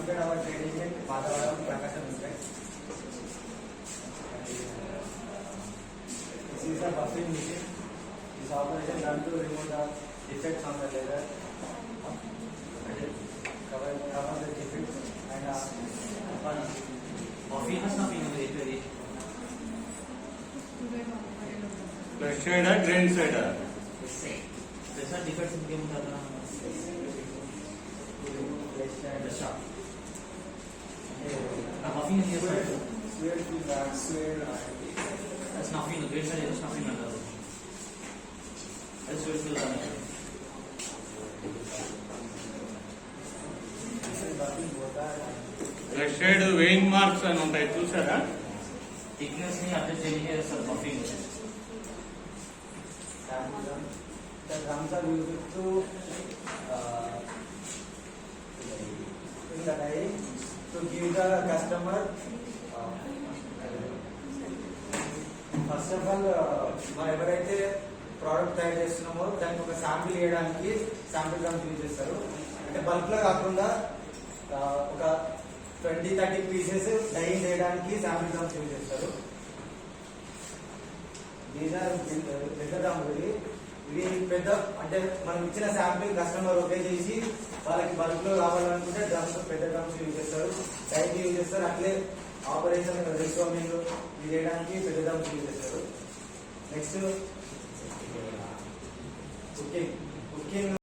completed our training in Madhavaram Prakasam Effect. This is a buffing machine. This operation done to remove the defects on the leather. Cover the defects and Flush side, drain side. Defects इनके मुताबिक नफिंग है sweat to back sweat. that's nothing the great side is nothing under that's what feel done This is buffing होता है. Flush side vein marks అని ఉంటాయి చూసారా? thickness नहीं आते चाहिए sir buffing The drums are used to in the day to give the customer first of all మనం ఎవరైతే ప్రోడక్ట్ తయారు చేస్తున్నామో దానికి ఒక శాంపిల్ వేయడానికి శాంపిల్ డ్రమ్స్ యూజ్ చేస్తారు. అంటే బల్క్ లో కాకుండా ఒక 20-30 పీసెస్ డై చేయడానికి శాంపిల్ డ్రమ్స్ యూజ్ చేస్తారు. దీస్ ఆర్ పెద్ద డ్రమ్ ఇవి పెద్ద అంటే మనం ఇచ్చిన శాంపిల్ కస్టమర్ ఓకే చేసి వాళ్ళకి బల్క్ లో కావాలనుకుంటే డ్రమ్స్ పెద్ద డ్రమ్స్ యూజ్ చేస్తారు, టైట్ యూజ్ చేస్తారు. అట్లే ఆపరేషన్ రిస్వామింగ్ ఇది చేయడానికి పెద్ద డ్రమ్స్ యూజ్ చేస్తారు. Next cooking